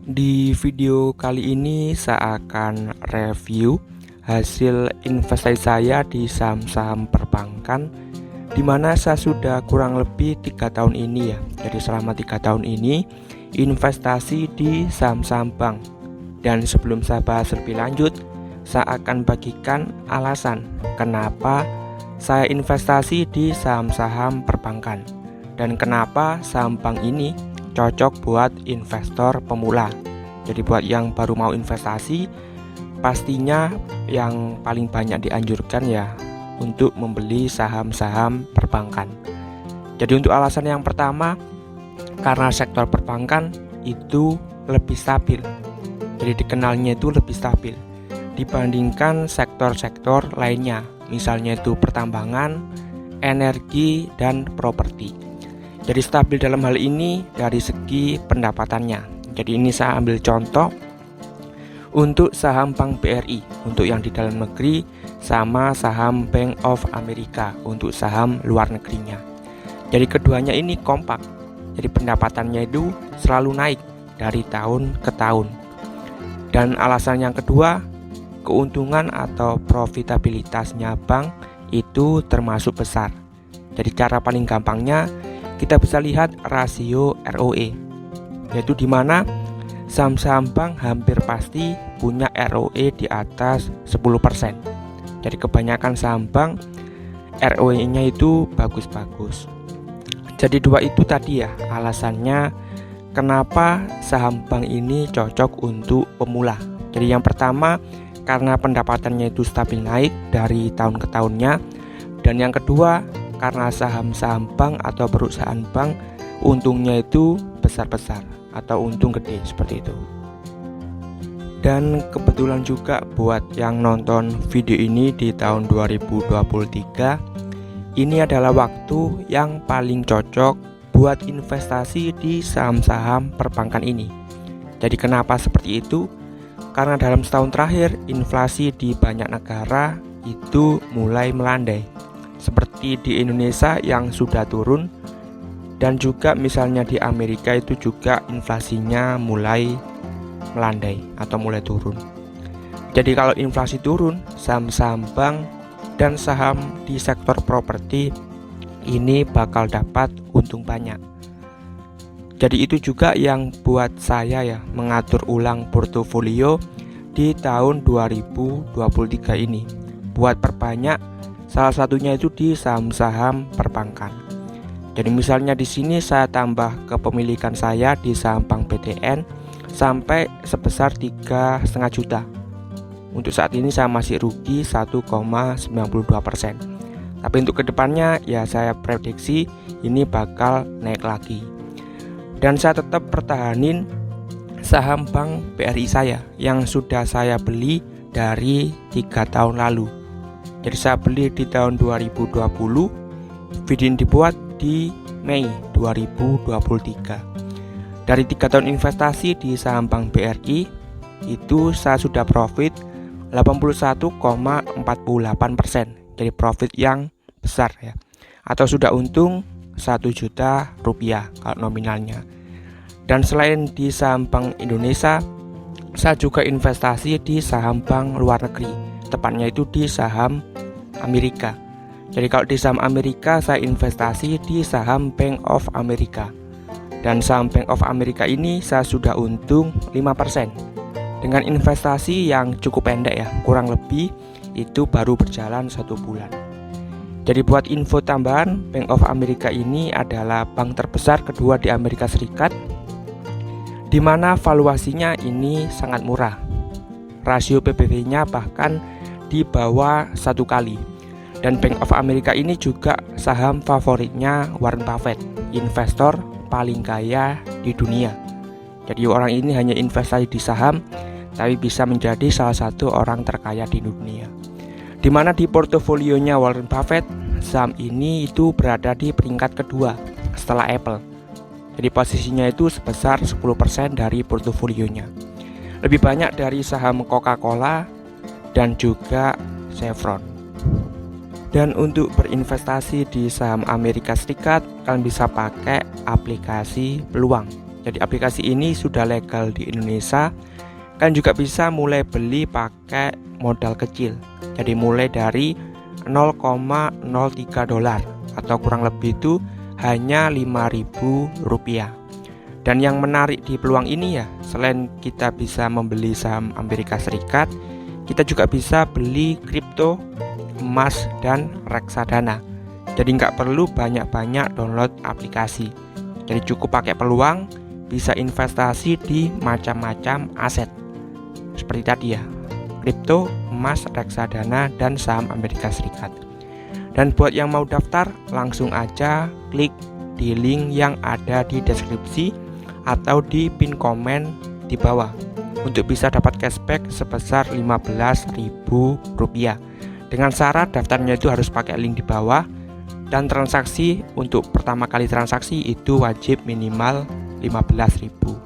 Di video kali ini saya akan review hasil investasi saya di saham-saham perbankan, di mana saya sudah kurang lebih 3 tahun ini ya. Jadi selama 3 tahun ini investasi di saham-saham bank. Dan sebelum saya bahas lebih lanjut, saya akan bagikan alasan kenapa saya investasi di saham-saham perbankan dan kenapa saham bank ini cocok buat investor pemula. Jadi buat yang baru mau investasi, pastinya yang paling banyak dianjurkan ya untuk membeli saham-saham perbankan. Jadi untuk alasan yang pertama, karena sektor perbankan itu lebih stabil. Jadi dikenalnya itu lebih stabil dibandingkan sektor-sektor lainnya, misalnya itu pertambangan, energi, dan properti. Jadi stabil dalam hal ini dari segi pendapatannya. Jadi ini saya ambil contoh untuk saham Bank BRI untuk yang di dalam negeri, sama saham Bank of America untuk saham luar negerinya. Jadi keduanya ini kompak. Jadi pendapatannya itu selalu naik dari tahun ke tahun. Dan alasan yang kedua, keuntungan atau profitabilitasnya bank itu termasuk besar. Jadi cara paling gampangnya kita bisa lihat rasio ROE, yaitu di mana saham-saham bank hampir pasti punya ROE di atas 10%. Jadi kebanyakan saham bank ROE-nya itu bagus-bagus. Jadi dua itu tadi ya alasannya kenapa saham bank ini cocok untuk pemula. Jadi yang pertama karena pendapatannya itu stabil naik dari tahun ke tahunnya, dan yang kedua karena saham-saham bank atau perusahaan bank untungnya itu besar-besar atau untung gede seperti itu. Dan kebetulan juga buat yang nonton video ini di tahun 2023, ini adalah waktu yang paling cocok buat investasi di saham-saham perbankan ini. Jadi kenapa seperti itu? Karena dalam setahun terakhir inflasi di banyak negara itu mulai melandai, seperti di Indonesia yang sudah turun, dan juga misalnya di Amerika itu juga inflasinya mulai melandai atau mulai turun. Jadi kalau inflasi turun, saham-saham bank dan saham di sektor properti ini bakal dapat untung banyak. Jadi itu juga yang buat saya ya mengatur ulang portofolio di tahun 2023 ini, buat perbanyak. Salah satunya itu di saham-saham perbankan. Jadi misalnya di sini saya tambah kepemilikan saya di saham Bank BTN sampai sebesar 3,5 juta. Untuk saat ini saya masih rugi 1,92%. Tapi untuk kedepannya ya saya prediksi ini bakal naik lagi. Dan saya tetap pertahanin saham Bank BRI saya yang sudah saya beli dari 3 tahun lalu. Jadi saya beli di tahun 2020, video ini dibuat di Mei 2023. Dari 3 tahun investasi di saham Bank BRI, itu saya sudah profit 81,48%. Jadi profit yang besar ya. Atau sudah untung 1 juta rupiah kalau nominalnya. Dan selain di saham Bank Indonesia, saya juga investasi di saham bank luar negeri, tepatnya itu di saham Amerika. Jadi kalau di saham Amerika saya investasi di saham Bank of America. Dan saham Bank of America ini saya sudah untung 5%. Dengan investasi yang cukup pendek ya, kurang lebih itu baru berjalan 1 bulan. Jadi buat info tambahan, Bank of America ini adalah bank terbesar kedua di Amerika Serikat, di mana valuasinya ini sangat murah. Rasio PBV-nya bahkan di bawah 1 kali. Dan Bank of America ini juga saham favoritnya Warren Buffett, investor paling kaya di dunia. Jadi orang ini hanya investasi di saham, tapi bisa menjadi salah satu orang terkaya di dunia. Di mana di portofolionya Warren Buffett, saham ini itu berada di peringkat kedua setelah Apple. Jadi posisinya itu sebesar 10% dari portofolionya. Lebih banyak dari saham Coca-Cola dan juga Chevron. Dan untuk berinvestasi di saham Amerika Serikat, kalian bisa pakai aplikasi Peluang. Jadi aplikasi ini sudah legal di Indonesia. Kalian juga bisa mulai beli pakai modal kecil. Jadi mulai dari 0,03 dolar atau kurang lebih itu hanya Rp5.000. Dan yang menarik di peluang ini ya, selain kita bisa membeli saham Amerika Serikat, kita juga bisa beli kripto, emas, dan reksadana. Jadi nggak perlu banyak-banyak download aplikasi. Jadi cukup pakai peluang, bisa investasi di macam-macam aset. Seperti tadi ya, kripto, emas, reksadana, dan saham Amerika Serikat. Dan buat yang mau daftar, langsung aja klik di link yang ada di deskripsi atau di pin komen di bawah untuk bisa dapat cashback sebesar Rp15.000. Dengan syarat daftarnya itu harus pakai link di bawah, dan transaksi untuk pertama kali transaksi itu wajib minimal Rp15.000.